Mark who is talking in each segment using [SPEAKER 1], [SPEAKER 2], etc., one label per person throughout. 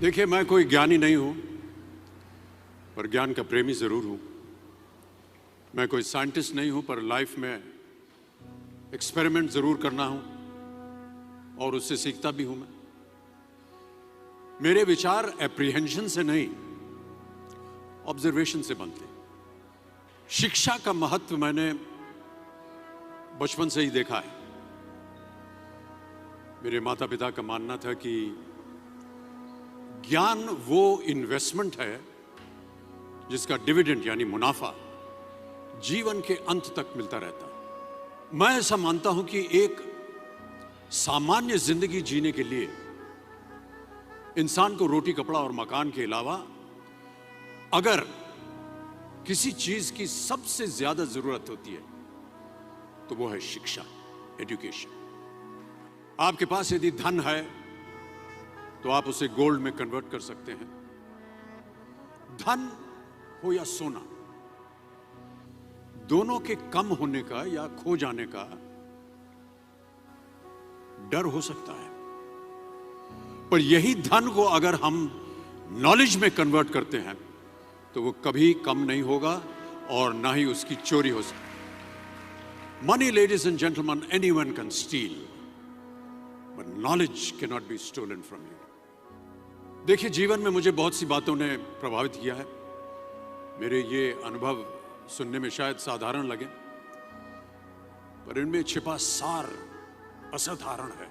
[SPEAKER 1] देखिए, मैं कोई ज्ञानी नहीं हूं, पर ज्ञान का प्रेमी जरूर हूं। मैं कोई साइंटिस्ट नहीं हूं, पर लाइफ में एक्सपेरिमेंट जरूर करना हूं और उससे सीखता भी हूं। मेरे विचार एप्रीहेंशन से नहीं, ऑब्जर्वेशन से बनते। शिक्षा का महत्व मैंने बचपन से ही देखा है। मेरे माता पिता का मानना था कि ज्ञान वो इन्वेस्टमेंट है जिसका डिविडेंड यानी मुनाफा जीवन के अंत तक मिलता रहता है। मैं ऐसा मानता हूं कि एक सामान्य जिंदगी जीने के लिए इंसान को रोटी, कपड़ा और मकान के अलावा अगर किसी चीज की सबसे ज्यादा जरूरत होती है तो वो है शिक्षा, एजुकेशन। आपके पास यदि धन है तो आप उसे गोल्ड में कन्वर्ट कर सकते हैं। धन हो या सोना, दोनों के कम होने का या खो जाने का डर हो सकता है, पर यही धन को अगर हम नॉलेज में कन्वर्ट करते हैं तो वो कभी कम नहीं होगा और ना ही उसकी चोरी हो सकती। Money, ladies and gentleman, anyone can steal, but knowledge can not be stolen from you. देखिए, जीवन में मुझे बहुत सी बातों ने प्रभावित किया है। मेरे ये अनुभव सुनने में शायद साधारण लगे, पर इनमें छिपा सार असाधारण है,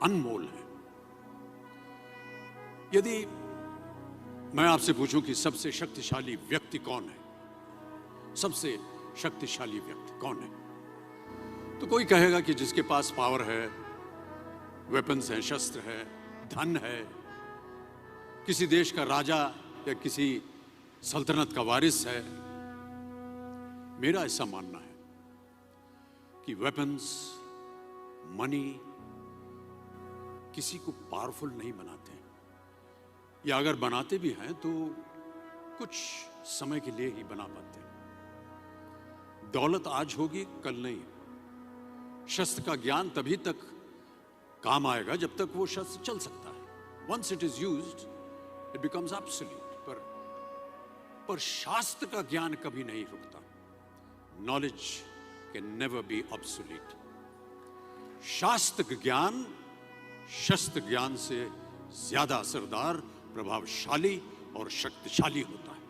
[SPEAKER 1] अनमोल है। यदि मैं आपसे पूछूं कि सबसे शक्तिशाली व्यक्ति कौन है, सबसे शक्तिशाली व्यक्ति कौन है, तो कोई कहेगा कि जिसके पास पावर है, वेपन्स हैं, शस्त्र है, धन है, किसी देश का राजा या किसी सल्तनत का वारिस है। मेरा ऐसा मानना है कि वेपन्स, मनी किसी को पावरफुल नहीं बनाते, या अगर बनाते भी हैं तो कुछ समय के लिए ही बना पाते हैं। दौलत आज होगी, कल नहीं। शस्त्र का ज्ञान तभी तक काम आएगा जब तक वो शस्त्र चल सकता है। Once it is used it becomes absolute. पर शास्त्र का ज्ञान कभी नहीं रुकता। Knowledge can never be obsolete. शास्त्र ज्ञान शस्त्र ज्ञान से ज्यादा असरदार, प्रभावशाली और शक्तिशाली होता है।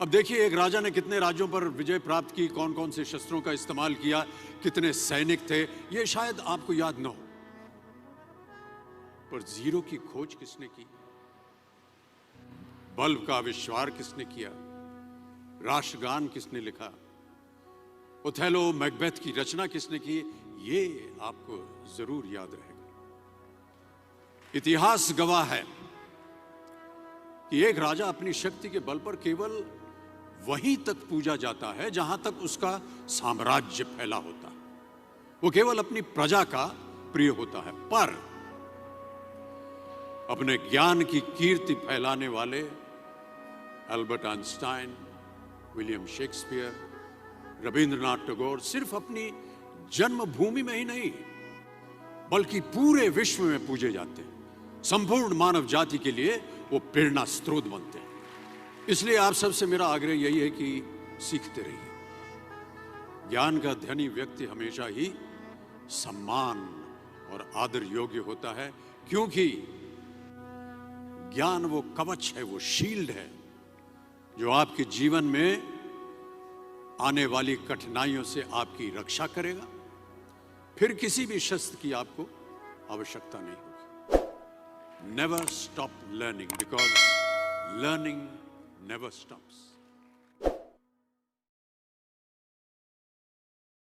[SPEAKER 1] अब देखिए, एक राजा ने कितने राज्यों पर विजय प्राप्त की, कौन कौन से शस्त्रों का इस्तेमाल किया, कितने सैनिक थे, यह शायद आपको याद न हो, पर जीरो की खोज किसने की, बल्ब का आविष्कार किसने किया, राष्ट्रगान किसने लिखा, ओथेलो, मैकबेथ की रचना किसने की, ये आपको जरूर याद रहेगा। इतिहास गवाह है कि एक राजा अपनी शक्ति के बल पर केवल वहीं तक पूजा जाता है जहां तक उसका साम्राज्य फैला होता है। वो केवल अपनी प्रजा का प्रिय होता है। पर अपने ज्ञान की कीर्ति फैलाने वाले Albert Einstein, William Shakespeare, Rabindranath Tagore सिर्फ अपनी जन्मभूमि में ही नहीं बल्कि पूरे विश्व में पूजे जाते हैं। संपूर्ण मानव जाति के लिए वो प्रेरणा स्रोत बनते हैं। इसलिए आप सबसे मेरा आग्रह यही है कि सीखते रहिए। ज्ञान का धनी व्यक्ति हमेशा ही सम्मान और आदर योग्य होता है, क्योंकि ज्ञान वो कवच है, वो शील्ड है जो आपके जीवन में आने वाली कठिनाइयों से आपकी रक्षा करेगा। फिर किसी भी शस्त्र की आपको आवश्यकता नहीं होगी। Never stop learning, because learning never stops.